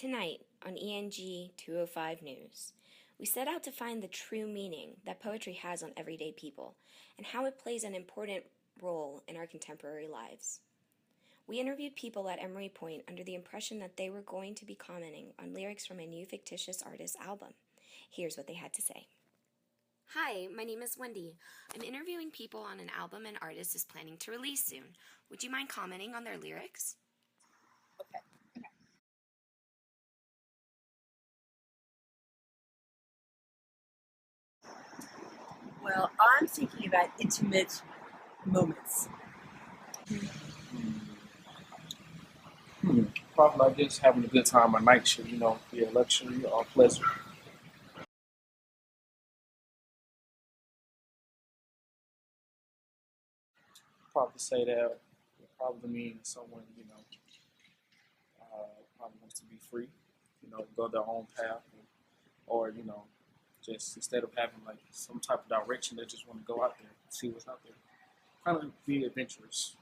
Tonight on ENG 205 News, we set out to find the true meaning that poetry has on everyday people and how it plays an important role in our contemporary lives. We interviewed people at Emery Point under the impression that they were going to be commenting on lyrics from a new fictitious artist's album. Here's what they had to say. Hi, my name is Wendy. I'm interviewing people on an album an artist is planning to release soon. Would you mind commenting on their lyrics? Okay. Well, I'm thinking about intimate moments. Probably like just having a good time a night should, be a luxury or pleasure. Probably say that would probably mean someone, probably wants to be free, go their own path, or, just instead of having like some type of direction, they just want to go out there, see what's out there, kind of be adventurous.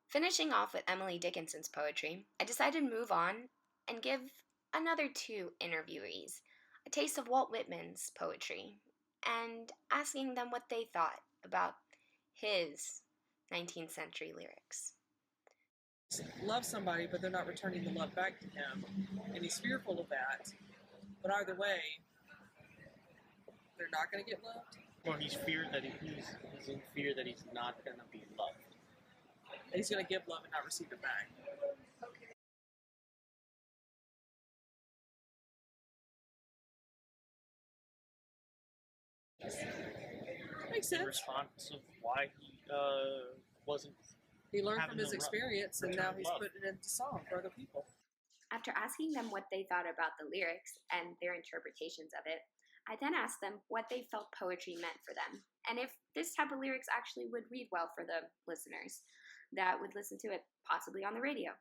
Finishing off with Emily Dickinson's poetry, I decided to move on and give another two interviewees a taste of Walt Whitman's poetry and asking them what they thought about his 19th century lyrics. Love somebody, but they're not returning the love back to him, and he's fearful of that. But either way, they're not going to get loved. Well, he's in fear that he's not going to be loved. And he's going to give love and not receive it back. Makes In sense. response of why he wasn't. He learned having from his the experience, and return now of he's love. putting it into song for other people. After asking them what they thought about the lyrics and their interpretations of it, I then asked them what they felt poetry meant for them, and if this type of lyrics actually would read well for the listeners that would listen to it possibly on the radio.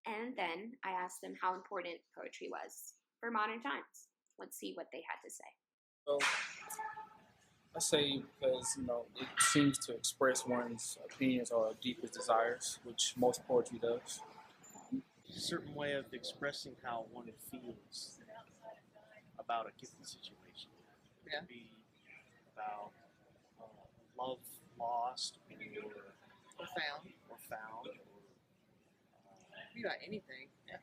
And then I asked them how important poetry was for modern times. Let's see what they had to say. So I say because, it seems to express one's opinions or deepest desires, which most poetry does. A certain way of expressing how one feels about a given situation. It Yeah. could be about love lost Or found. or found. Be about anything. Yeah.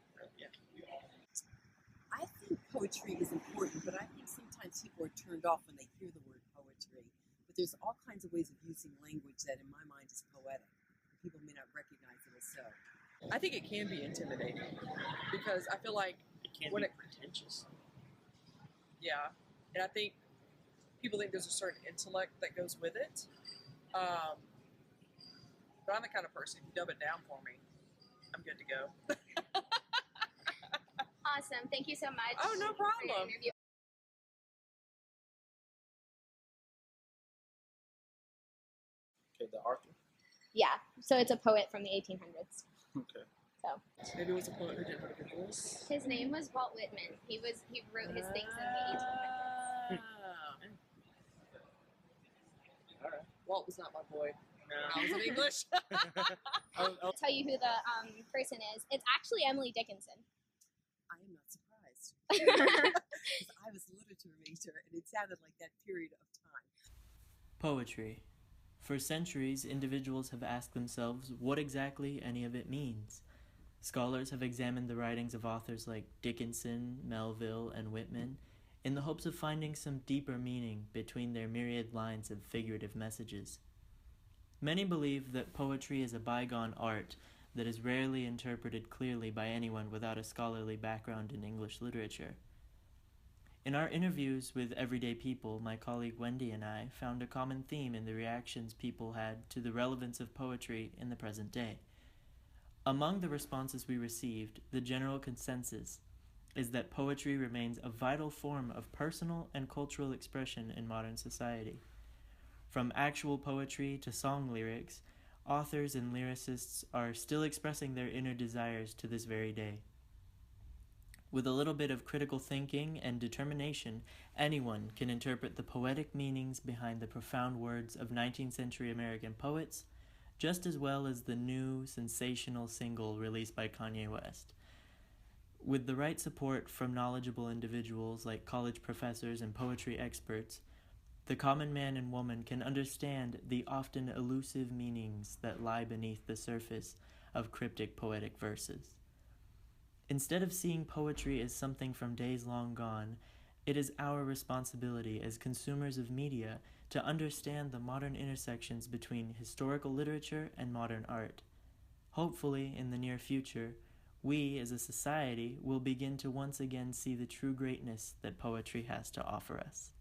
I think poetry is important, but I think sometimes people are turned off when they hear the word poetry. But there's all kinds of ways of using language that in my mind is poetic. People may not recognize it as so. I think it can be intimidating because I feel like, It can When be it- pretentious. yeah, and I think people think there's a certain intellect that goes with it. But I'm the kind of person, if you dub it down for me, I'm good to go. Awesome. Thank you so much. Oh, no for your problem. interview. Okay, the Arthur. Yeah. So it's a poet from the 1800s. Okay. So Maybe it was a poet who didn't have a good voice. his name was Walt Whitman. He wrote his things in the 1800s. All right. Walt was not my boy. No. I was in English. I'll tell you who the person is. It's actually Emily Dickinson. I am not surprised. Because I was a literature major, and it sounded like that period of time. Poetry. For centuries, individuals have asked themselves what exactly any of it means. Scholars have examined the writings of authors like Dickinson, Melville, and Whitman in the hopes of finding some deeper meaning between their myriad lines of figurative messages. Many believe that poetry is a bygone art that is rarely interpreted clearly by anyone without a scholarly background in English literature. In our interviews with everyday people, my colleague Wendy and I found a common theme in the reactions people had to the relevance of poetry in the present day. Among the responses we received, the general consensus is that poetry remains a vital form of personal and cultural expression in modern society. From actual poetry to song lyrics, authors and lyricists are still expressing their inner desires to this very day. With a little bit of critical thinking and determination, anyone can interpret the poetic meanings behind the profound words of 19th century American poets, just as well as the new sensational single released by Kanye West. With the right support from knowledgeable individuals like college professors and poetry experts, the common man and woman can understand the often elusive meanings that lie beneath the surface of cryptic poetic verses. Instead of seeing poetry as something from days long gone, it is our responsibility as consumers of media to understand the modern intersections between historical literature and modern art. Hopefully, in the near future, we as a society will begin to once again see the true greatness that poetry has to offer us.